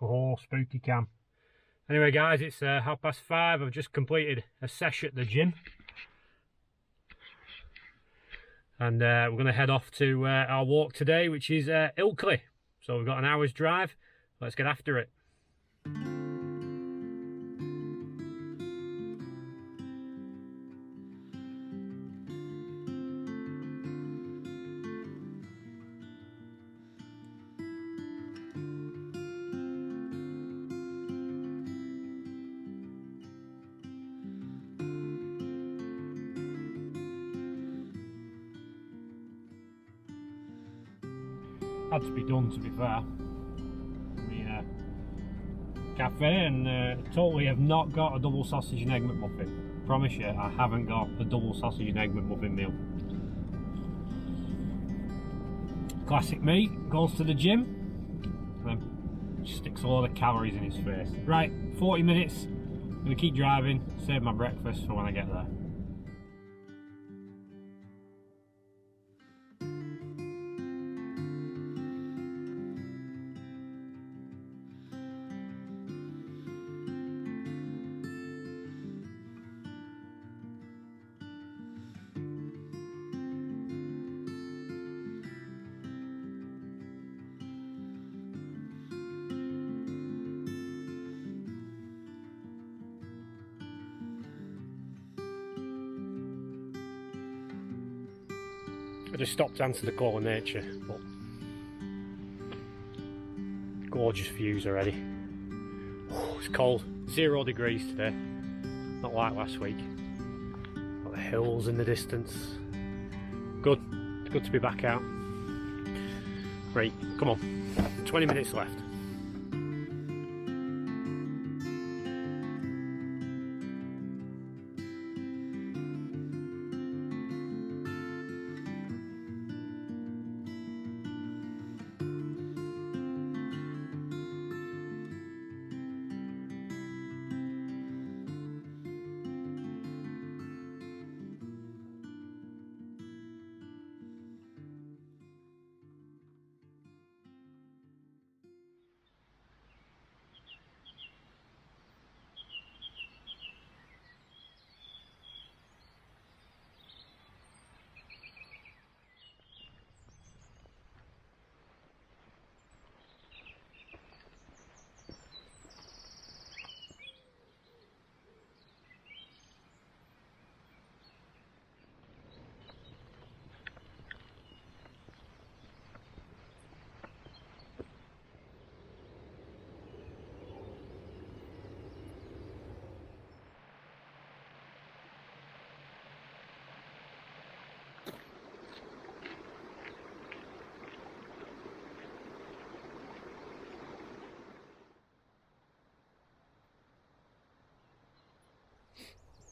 Oh, spooky cam. Anyway guys, it's 5:30. I've just completed a sesh at the gym. And we're going to head off to our walk today, which is Ilkley. So we've got an hour's drive. Let's get after it. Had to be done, to be fair. The cafe, and totally have not got a double sausage and egg McMuffin. Promise you, I haven't got a double sausage and egg McMuffin meal. Classic me goes to the gym and sticks a lot of calories in his face. Right, 40 minutes. I'm gonna keep driving, save my breakfast for when I get there. I just stopped to answer the call of nature, but gorgeous views already. Oh, it's cold, 0 degrees today, not like last week. Got the hills in the distance. Good, it's good to be back out. Right, come on, 20 minutes left.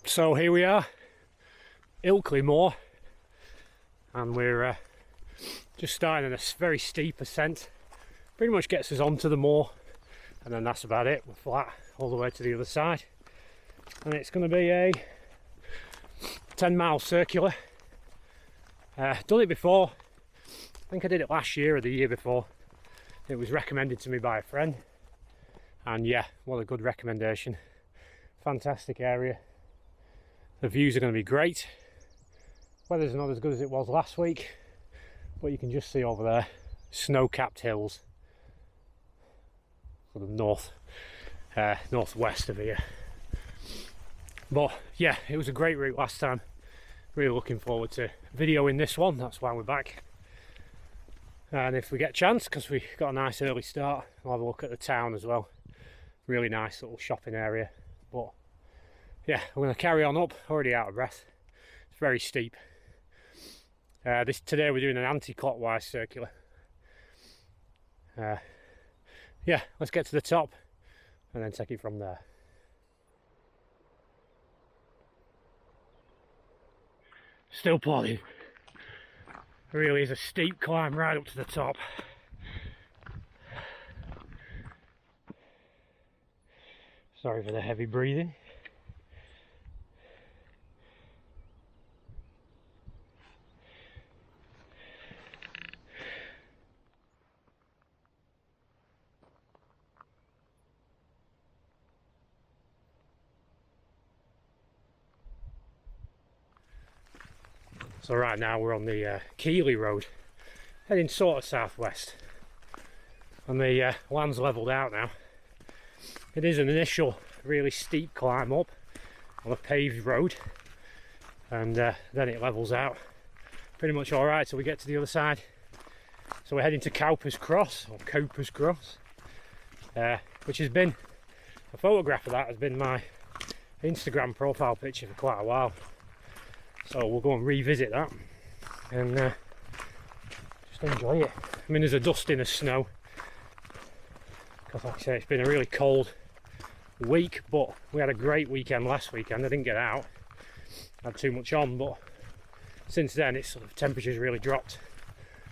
So here we are, Ilkley Moor, and we're just starting on a very steep ascent. Pretty much gets us onto the moor, and then that's about it. We're flat all the way to the other side, and it's going to be a 10-mile circular. Done it before. I think I did it last year or the year before. It was recommended to me by a friend, and yeah, what a good recommendation. Fantastic area. The views are going to be great. Weather's not as good as it was last week, but you can just see over there snow-capped hills, sort of northwest of here. But yeah, it was a great route last time. Really looking forward to videoing this one. That's why we're back. And if we get a chance, because we got a nice early start, we'll have a look at the town as well. Really nice little shopping area. But yeah, I'm going to carry on up, already out of breath. It's very steep. Today we're doing an anti-clockwise circular. Yeah, let's get to the top and then take it from there. Still plodding. It really is a steep climb right up to the top. Sorry for the heavy breathing. So right now we're on the Keeley Road, heading sort of southwest, and the land's levelled out now. It is an initial really steep climb up on a paved road, and then it levels out pretty much all right till we get to the other side. So we're heading to Cowper's Cross, or Cowper's Cross, which has been, a photograph of that has been my Instagram profile picture for quite a while. So we'll go and revisit that and just enjoy it. I mean, there's a dusting of snow because, like I say, it's been a really cold week, but we had a great weekend last weekend. I didn't get out, had too much on, but since then it's sort of temperature's really dropped.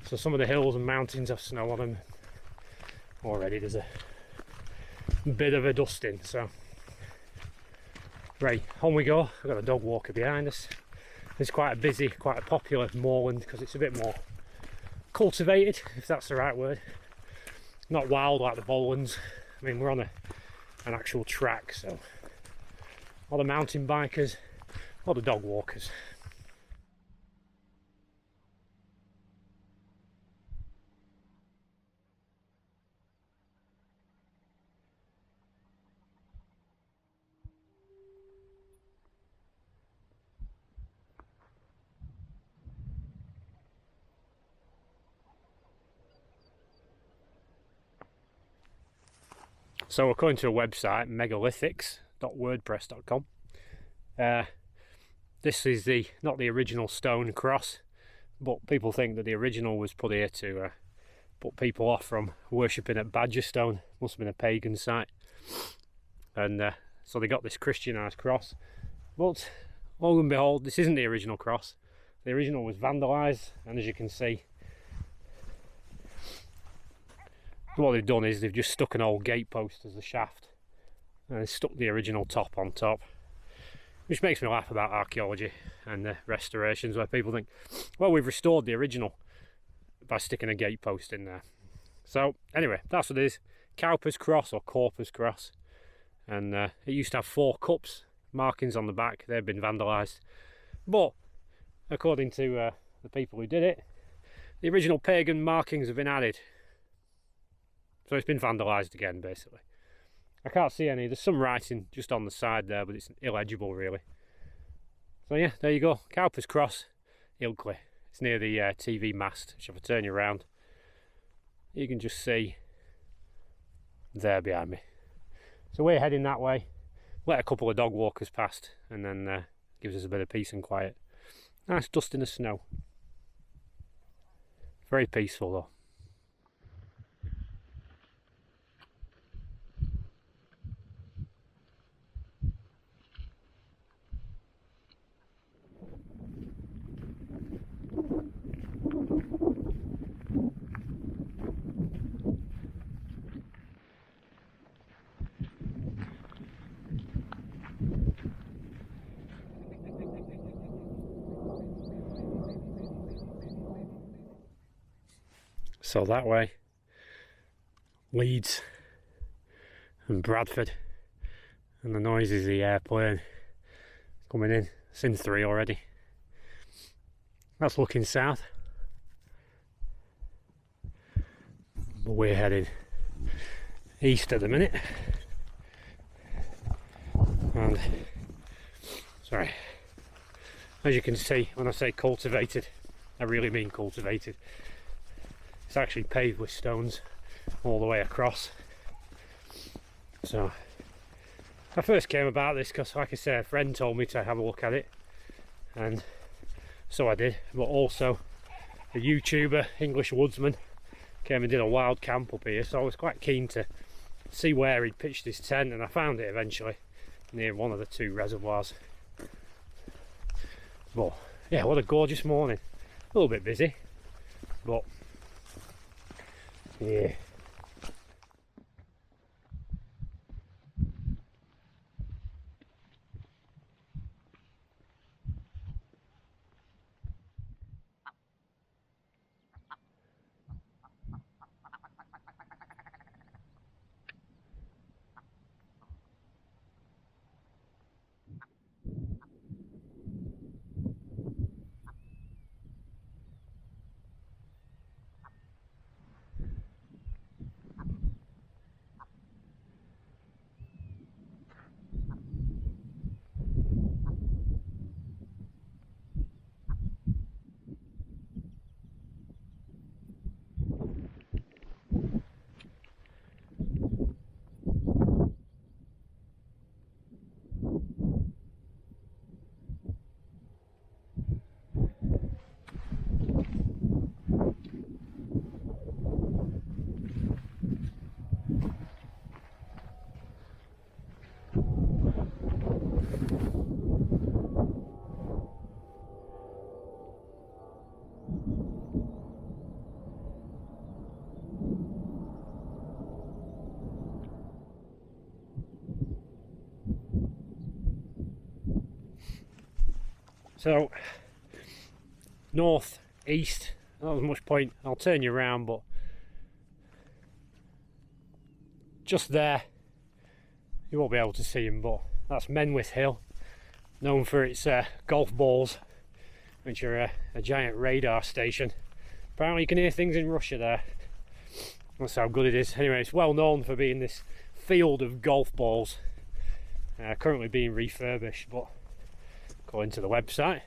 So some of the hills and mountains have snow on them already. There's a bit of a dusting. So right, on we go. I've got a dog walker behind us. It's quite a busy, quite a popular moorland because it's a bit more cultivated, if that's the right word. Not wild like the Bollands. I mean, we're on an actual track, so all the mountain bikers, all the dog walkers. So according to a website, megalithics.wordpress.com, this is not the original stone cross, but people think that the original was put here to put people off from worshipping at Badgerstone. Must have been a pagan site, and so they got this Christianised cross. But lo and behold, this isn't the original cross. The original was vandalised, and as you can see, what they've done is they've just stuck an old gatepost as the shaft and stuck the original top on top, which makes me laugh about archaeology and restorations, where people think, well, we've restored the original by sticking a gatepost in there. So anyway, that's what it is. Cowper's Cross, or Corpus Cross, and it used to have 4 cups markings on the back. They've been vandalised, but according to the people who did it, the original pagan markings have been added. So it's been vandalised again, basically. I can't see any. There's some writing just on the side there, but it's illegible, really. So yeah, there you go. Cowper's Cross, Ilkley. It's near the TV mast. If I turn you around, you can just see there behind me. So we're heading that way. Let a couple of dog walkers past, and then gives us a bit of peace and quiet. Nice dusting of snow. Very peaceful though. So that way, Leeds and Bradford, and the noise is the airplane coming in. It's in 3 already. That's looking south, but we're heading east at the minute. And sorry, as you can see, when I say cultivated, I really mean cultivated. It's actually paved with stones all the way across. So I first came about this because, like I say, a friend told me to have a look at it, and so I did. But also a YouTuber, English woodsman, came and did a wild camp up here, so I was quite keen to see where he'd pitched his tent, and I found it eventually near one of the 2 reservoirs. But yeah, what a gorgeous morning. A little bit busy, but yeah. So north, east, not as much point. I'll turn you around, but just there you won't be able to see him, but that's Menwith Hill, known for its golf balls, which are a giant radar station. Apparently you can hear things in Russia there. That's how good it is. Anyway, it's well known for being this field of golf balls, currently being refurbished, but according to the website.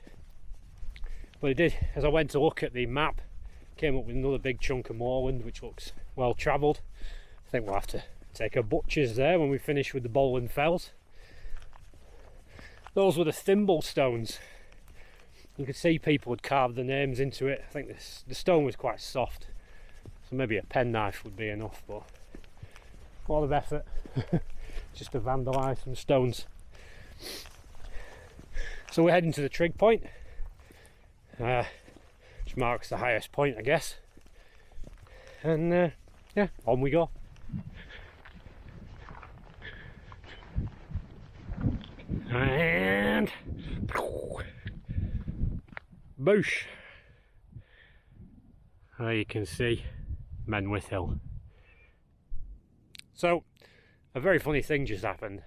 But it did, as I went to look at the map, came up with another big chunk of moorland which looks well travelled. I think we'll have to take a butcher's there when we finish with the Bowland Fells. Those were the thimble stones. You could see people had carved the names into it. I think the stone was quite soft, so maybe a penknife would be enough, but a lot of effort just to vandalise some stones. So we're heading to the trig point, which marks the highest point, I guess, and yeah, on we go. And boosh! There you can see Menwith Hill. So a very funny thing just happened.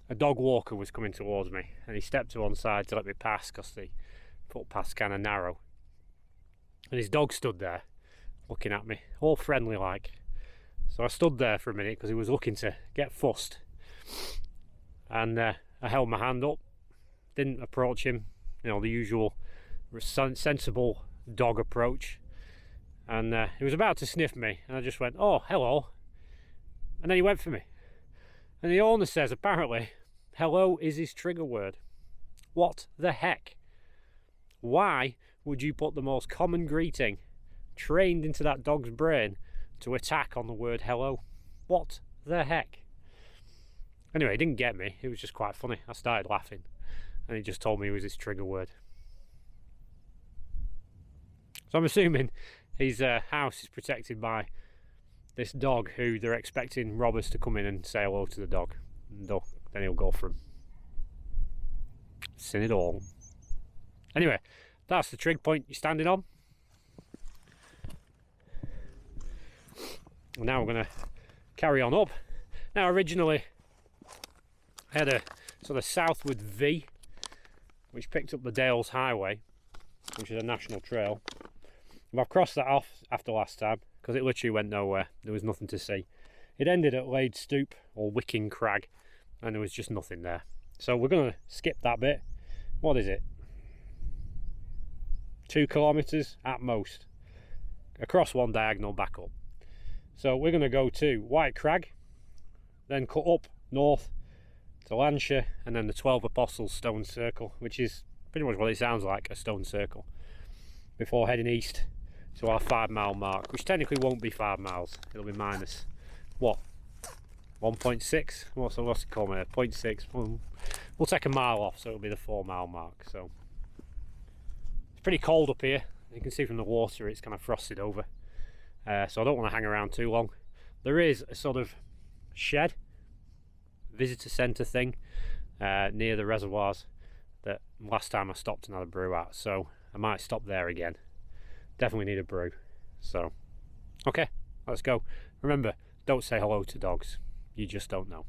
A dog walker was coming towards me and he stepped to one side to let me pass because the footpath's kind of narrow, and his dog stood there looking at me, all friendly like. So I stood there for a minute because he was looking to get fussed, and I held my hand up, didn't approach him, you know, the usual sensible dog approach, and he was about to sniff me, and I just went, "Oh, hello," and then he went for me. And the owner says apparently hello is his trigger word. What the heck? Why would you put the most common greeting trained into that dog's brain to attack on the word hello? What the heck? Anyway, he didn't get me. It was just quite funny. I started laughing and he just told me it was his trigger word. So I'm assuming his house is protected by this dog who they're expecting robbers to come in and say hello to the dog. And then he'll go for him. Seen it all. Anyway, that's the trig point you're standing on. And now we're going to carry on up. Now originally I had a sort of southward V which picked up the Dales Highway, which is a national trail. And I've crossed that off after last time because it literally went nowhere. There was nothing to see. It ended at Lade Stoop or Wicking Crag and there was just nothing there. So we're going to skip that bit. What is it? 2 kilometres at most. Across one diagonal back up. So we're going to go to White Crag, then cut up north to Lancashire, and then the 12 Apostles Stone Circle, which is pretty much what it sounds like, a stone circle, before heading east to our 5 mile mark, which technically won't be 5 miles. It'll be minus, what, 1.6? What's it called? 0.6. We'll take a mile off, so it'll be the 4 mile mark. So it's pretty cold up here. You can see from the water it's kind of frosted over. So I don't want to hang around too long. There is a sort of shed, visitor centre thing near the reservoirs that last time I stopped and had a brew at, so I might stop there again. Definitely need a brew. So okay, let's go. Remember, don't say hello to dogs, you just don't know.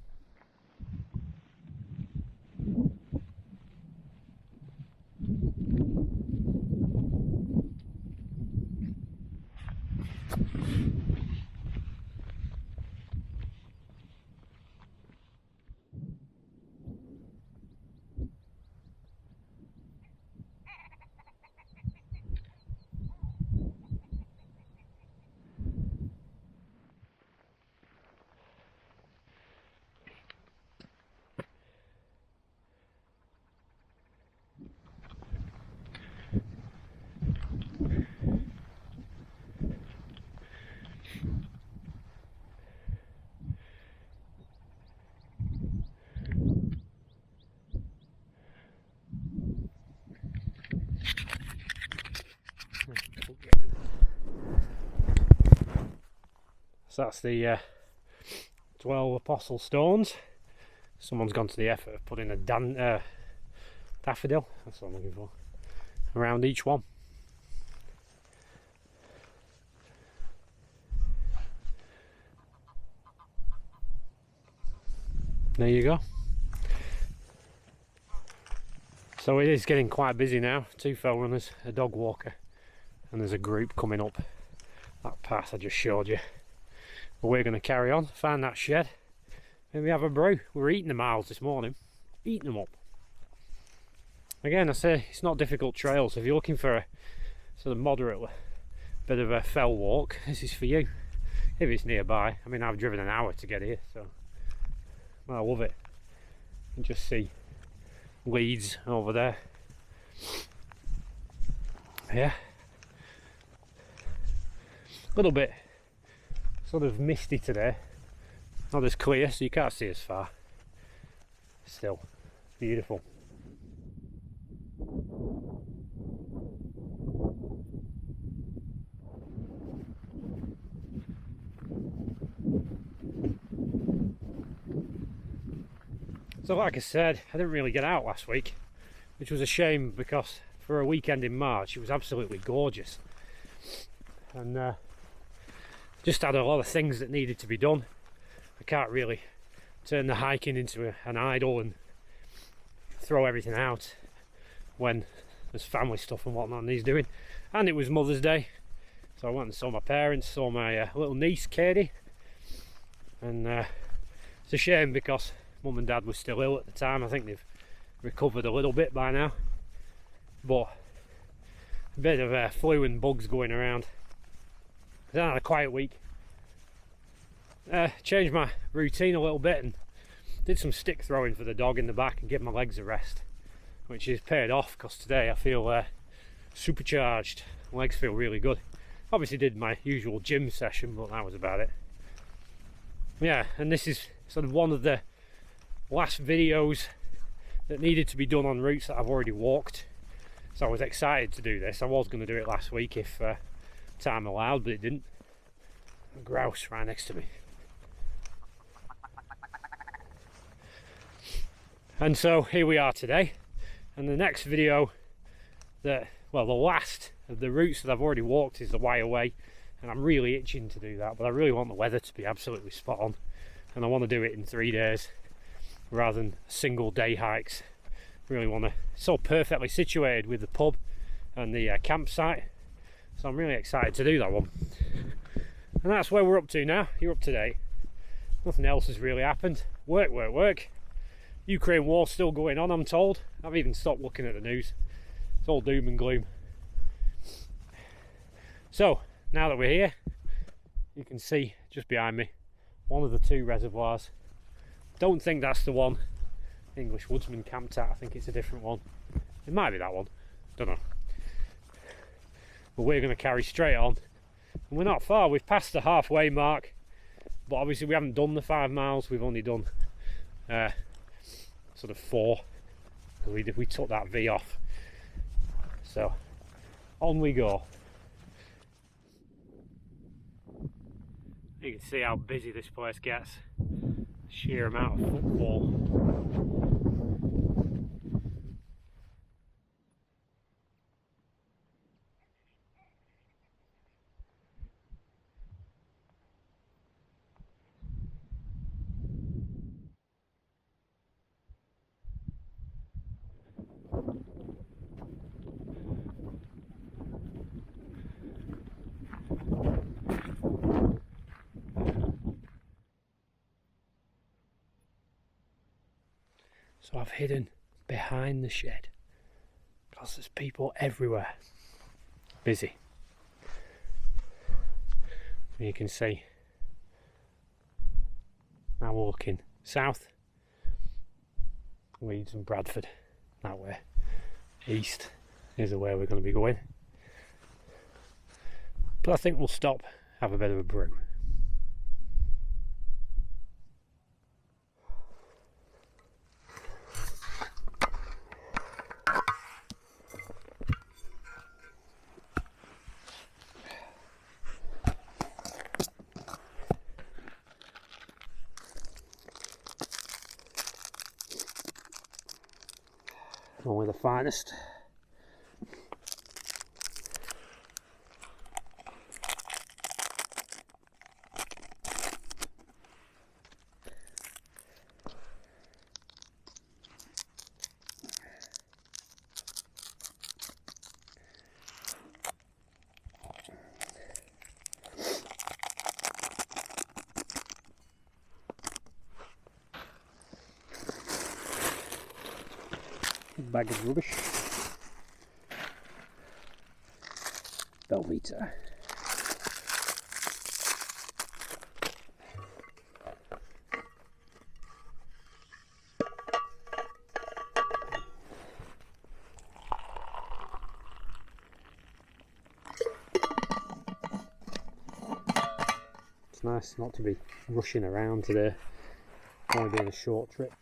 So that's the 12 Apostle Stones. Someone's gone to the effort of putting a daffodil, that's what I'm looking for, around each one. There you go. So it is getting quite busy now. 2 fell runners, a dog walker, and there's a group coming up that path I just showed you. But we're going to carry on, find that shed, maybe have a brew. We're eating the miles this morning, eating them up. Again, I say it's not difficult trails. If you're looking for a sort of moderate bit of a fell walk, this is for you. If it's nearby. I mean, I've driven an hour to get here, so well, I love it. You can just see Leeds over there. Yeah, a little bit sort of misty today, not as clear, so you can't see as far. Still beautiful. So like I said, I didn't really get out last week, which was a shame because for a weekend in March it was absolutely gorgeous, and just had a lot of things that needed to be done. I can't really turn the hiking into an idle and throw everything out when there's family stuff and whatnot he's doing. And it was Mother's Day, so I went and saw my parents, saw my little niece Katie, and it's a shame because Mum and Dad were still ill at the time. I think they've recovered a little bit by now, but a bit of flu and bugs going around. Then I had a quiet week. Changed my routine a little bit and did some stick throwing for the dog in the back and give my legs a rest, which is paid off because today I feel supercharged. My legs feel really good. Obviously did my usual gym session, but that was about it. Yeah, and this is sort of one of the last videos that needed to be done on routes that I've already walked, so I was excited to do this. I was going to do it last week if time allowed, but it didn't. A grouse right next to me. And so here we are today, and the next video the last of the routes that I've already walked is the Wye Away, and I'm really itching to do that, but I really want the weather to be absolutely spot on, and I want to do it in 3 days rather than single day hikes. Really want to, so perfectly situated with the pub and the campsite, so I'm really excited to do that one. And that's where we're up to now. You're up to date. Nothing else has really happened. Work, work, work. Ukraine war still going on, I'm told. I've even stopped looking at the news. It's all doom and gloom. So now that we're here, you can see just behind me one of the 2 reservoirs. Don't think that's the one English Woodsman camped at. I think it's a different one. It might be that one, don't know. But we're going to carry straight on, and we're not far. We've passed the halfway mark, but obviously we haven't done the 5 miles. We've only done sort of 4. We took that V off, so on we go. You can see how busy this place gets. Sheer amount of footfall. So I've hidden behind the shed because there's people everywhere. Busy. And you can see now we're looking south, Leeds and Bradford that way. East is the way we're going to be going. But I think we'll stop, have a bit of a brew. Only the finest. bag of rubbish. Belvita. It's nice not to be rushing around today, only being a short trip.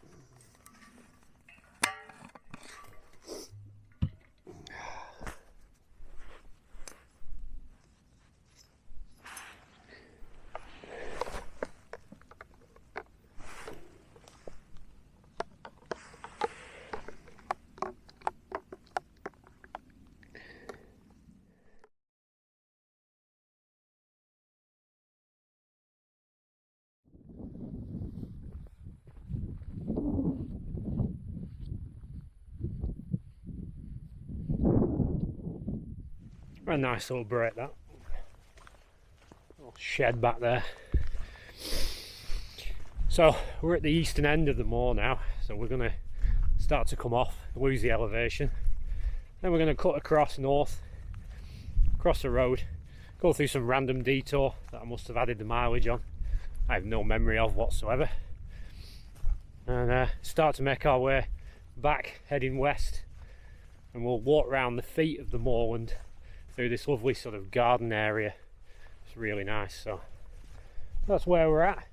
A nice little break, that little shed back there. So we're at the eastern end of the moor now, so we're going to start to come off, lose the elevation, then we're going to cut across north, across the road, go through some random detour that I must have added the mileage on, I have no memory of whatsoever, and start to make our way back, heading west, and we'll walk round the feet of the moorland through this lovely sort of garden area. It's really nice. So that's where we're at.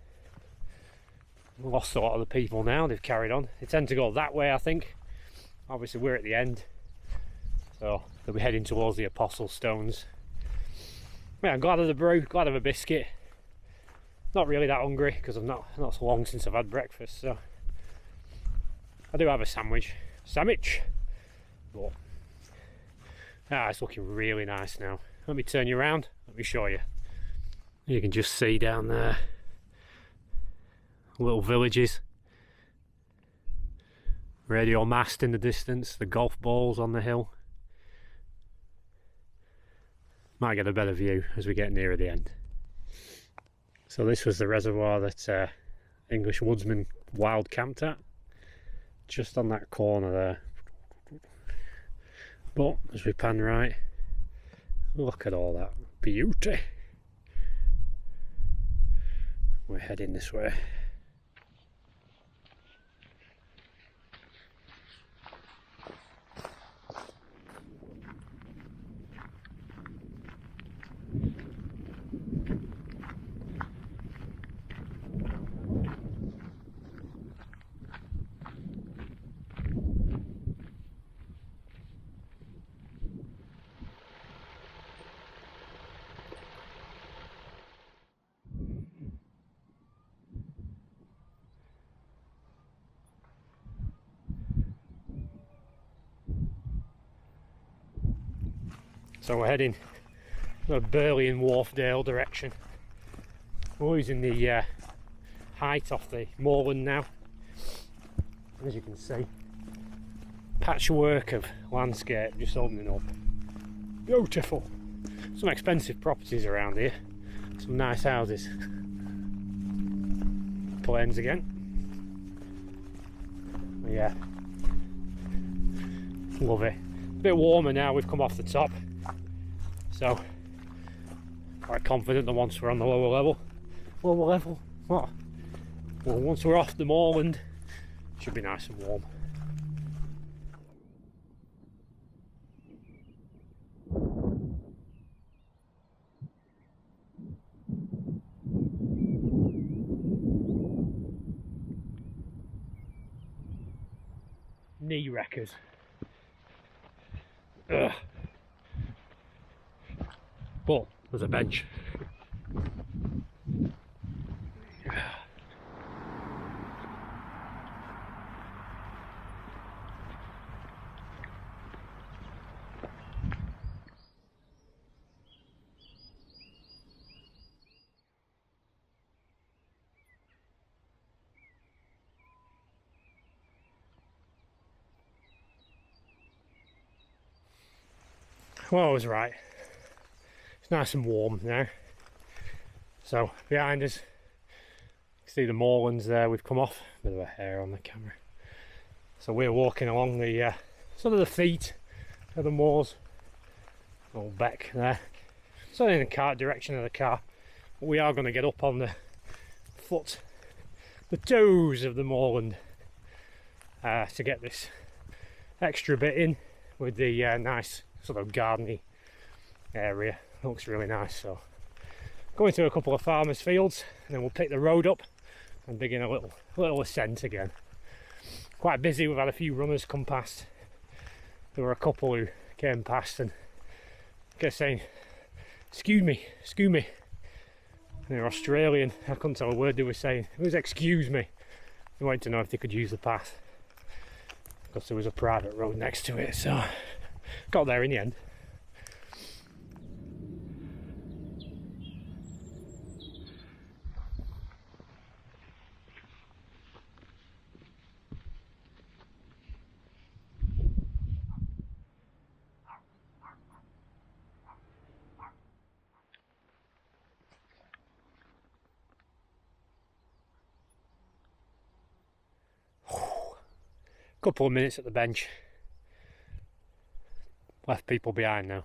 We've lost a lot of the people now, they've carried on. They tend to go that way, I think. Obviously we're at the end, so they'll be heading towards the Apostle Stones. Yeah, I'm glad of the brew, glad of a biscuit. Not really that hungry because I've not so long since I've had breakfast, so I do have a sandwich, but it's looking really nice now. Let me turn you around, let me show you. You can just see down there little villages, radio mast in the distance, the golf balls on the hill. Might get a better view as we get nearer the end. So this was the reservoir that English woodsmen wild camped at, just on that corner there. But as we pan right, look at all that beauty. We're heading this way. So we're heading Burley and Wharfdale direction. We're losing the height off the moorland now. As you can see, patchwork of landscape just opening up. Beautiful. Some expensive properties around here. Some nice houses. Plains again. But yeah, love it. A bit warmer now, we've come off the top. So, quite confident that once we're on the lower level, what? Well, once we're off the moorland, it should be nice and warm. Knee wreckers. Ugh. But there's a bench. Well, I was right. It's nice and warm now. So behind us, you can see the moorlands there. We've come off. Bit of a hair on the camera. So we're walking along the sort of the feet of the moors. Old Beck there. It's not in the car direction of the car, but we are going to get up on the toes of the moorland to get this extra bit in with the nice sort of gardeny area. It looks really nice. So going through a couple of farmers' fields, and then we'll pick the road up and begin a little ascent again. Quite busy. We've had a few runners come past. There were a couple who came past and kept saying, excuse me. And they're Australian. I couldn't tell a word they were saying. It was excuse me. They wanted to know if they could use the path because there was a private road next to it. So got there in the end. Couple of minutes at the bench. Left people behind now.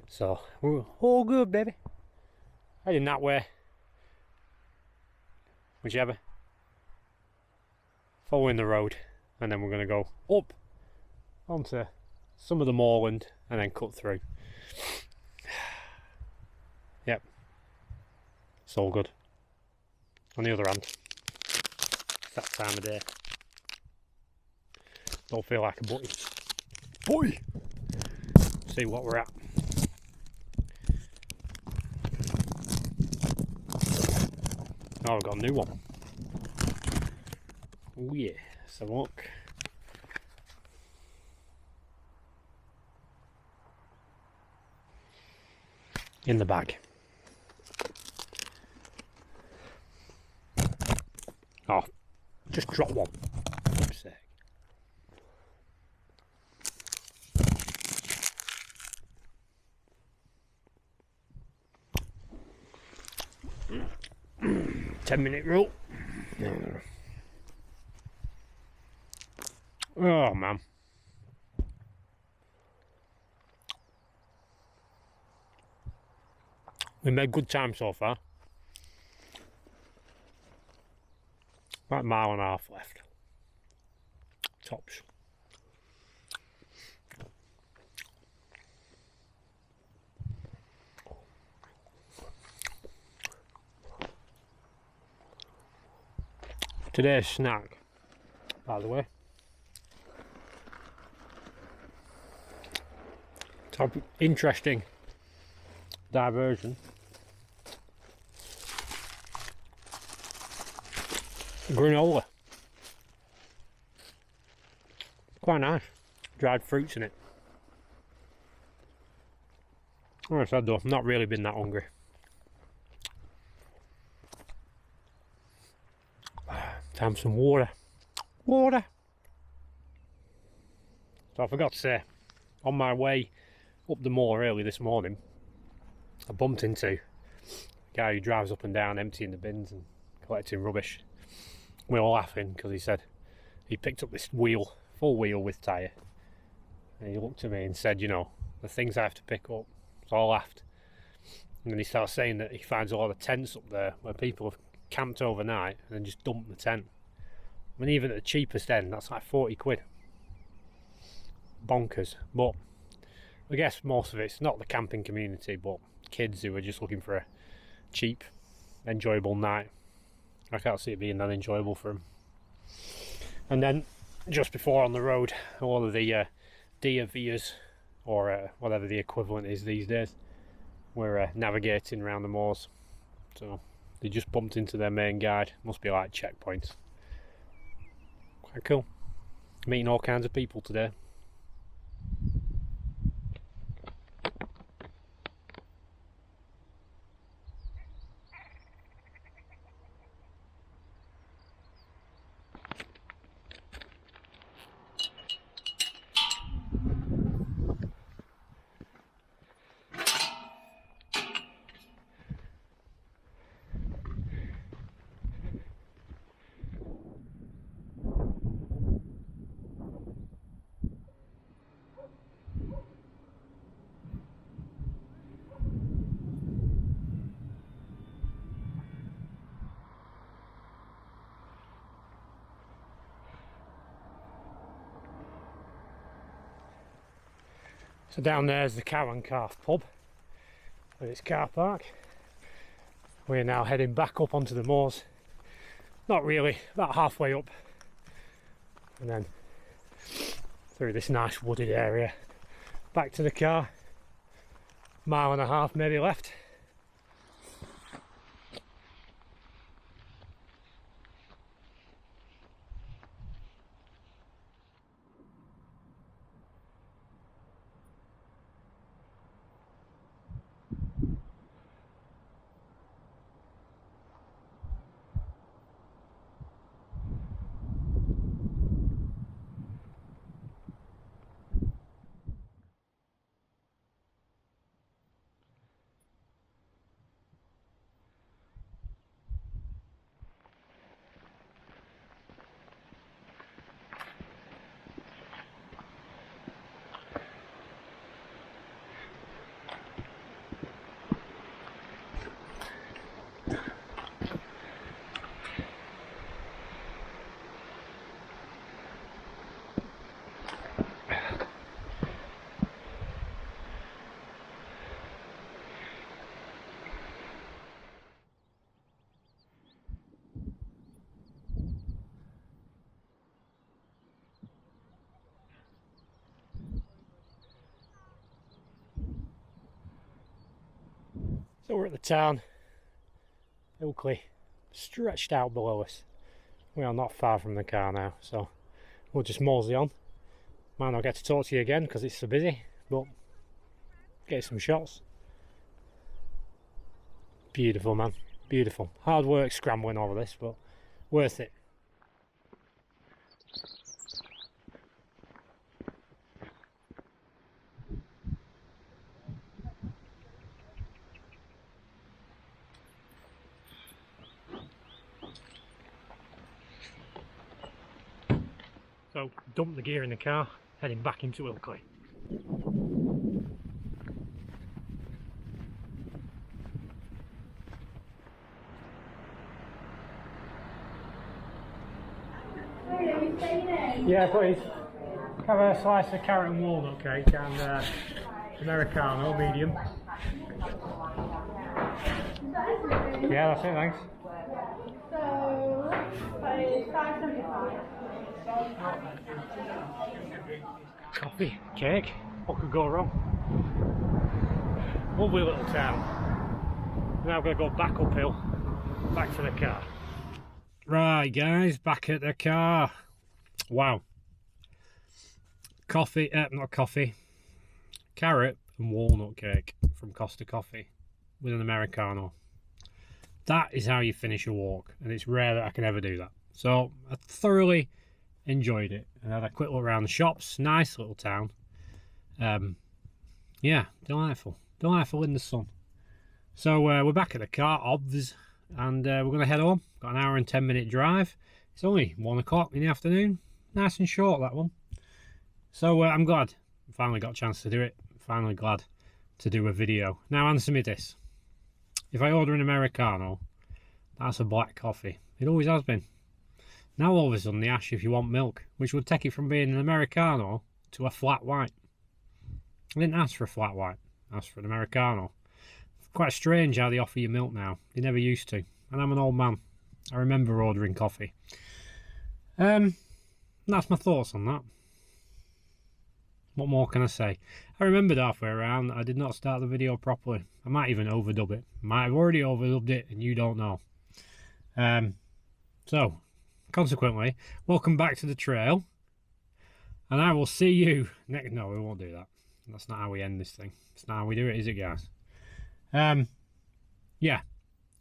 So we're all good, baby. Heading that way. Whichever. Following the road. And then we're going to go up onto some of the moorland and then cut through. Yep. It's all good. On the other hand, it's that time of day. Don't feel like a butty. Boy! See what we're at. Oh, I've got a new one. Oh yeah, so look. In the bag. Oh, just drop one. For God's sake. 10-minute rule. Oh man. We made good time so far. About a mile and a half left. Tops. Today's snack, by the way, interesting diversion. Granola. Quite nice. Dried fruits in it. Like I said though, I've not really been that hungry. Time for some water. Water! So I forgot to say, on my way up the moor early this morning, I bumped into a guy who drives up and down emptying the bins and collecting rubbish. We were laughing because he said he picked up this wheel, full wheel with tyre, and he looked at me and said, you know, the things I have to pick up. So I laughed. And then he started saying that he finds a lot of tents up there where people have camped overnight and then just dumped the tent. I mean, even at the cheapest end, that's like 40 quid. Bonkers. But I guess most of it's not the camping community, but kids who are just looking for a cheap, enjoyable night. I can't see it being that enjoyable for them. And then just before on the road, all of the deer viewers, or whatever the equivalent is these days, were navigating around the moors. So they just bumped into their main guide. Must be like checkpoints. Quite cool. Meeting all kinds of people today. So down there's the Cow and Calf pub with its car park. We're now heading back up onto the moors. Not really, about halfway up. And then through this nice wooded area. Back to the car. Mile and a half maybe left. So we're at the town, Ilkley, stretched out below us. We are not far from the car now, so we'll just mosey on. Might not get to talk to you again because it's so busy, but get some shots. Beautiful, man, beautiful. Hard work scrambling over this, but worth it. So, dump the gear in the car, heading back into Ilkley. Yeah, please. Have a slice of carrot and walnut cake and Americano, medium. Yeah, that's it, thanks. So, $5.75. Coffee, cake, what could go wrong? Lovely little town. Now I'm going to go back uphill, back to the car. Right guys, back at the car. Wow. Coffee, not coffee, carrot and walnut cake from Costa Coffee with an Americano. That is how you finish a walk, and it's rare that I can ever do that. So I thoroughly enjoyed it, and had a quick look around the shops. Nice little town. Yeah, delightful in the sun. So we're back at the car, obvs, and we're going to head home. Got an hour and 10-minute drive. It's only 1 o'clock in the afternoon. Nice and short, that one. So I'm glad I finally got a chance to do it. Finally glad to do a video. Now answer me this: if I order an Americano, that's a black coffee. It always has been. Now all of a sudden they ask you if you want milk, which would take it from being an Americano to a flat white. I didn't ask for a flat white, I asked for an Americano. Quite strange how they offer you milk now. They never used to. And I'm an old man. I remember ordering coffee. That's my thoughts on that. What more can I say? I remembered halfway around that I did not start the video properly. I might even overdub it. Might have already overdubbed it and you don't know. So, consequently, welcome back to the trail. And I will see you next... No, we won't do that. That's not how we end this thing. It's not how we do it, is it, guys? Yeah.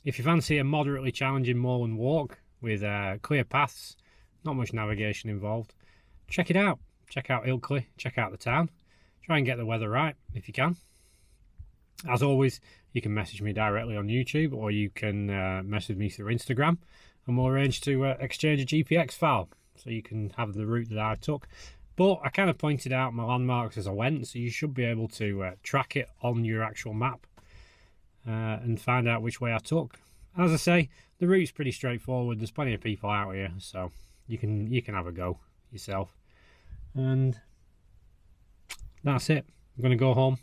If you fancy a moderately challenging moorland walk with clear paths, not much navigation involved, check it out. Check out Ilkley, check out the town. Try and get the weather right if you can. As always, you can message me directly on YouTube, or you can message me through Instagram, and we'll arrange to exchange a GPX file so you can have the route that I took. But I kind of pointed out my landmarks as I went, so you should be able to track it on your actual map and find out which way I took. As I say, the route's pretty straightforward. There's plenty of people out here, so you can have a go yourself. And that's it. I'm going to go home.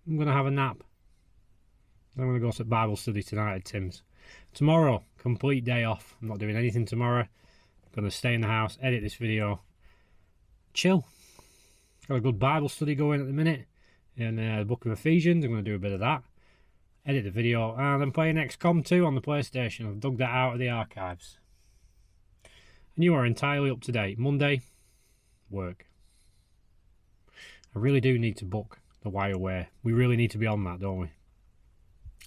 I'm going to have a nap. I'm going to go to Bible study tonight at Tim's. Tomorrow, complete day off. I'm not doing anything tomorrow. I'm going to stay in the house, edit this video, chill. Got a good Bible study going at the minute in the book of Ephesians. I'm going to do a bit of that. Edit the video, and I'm playing XCOM 2 on the PlayStation. I've dug that out of the archives. And you are entirely up to date. Monday, work. I really do need to book the Wire Way. We really need to be on that, don't we?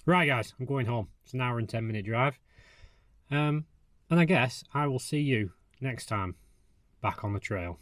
Right, guys, I'm going home. It's an hour and 10-minute drive. And I guess I will see you next time back on the trail.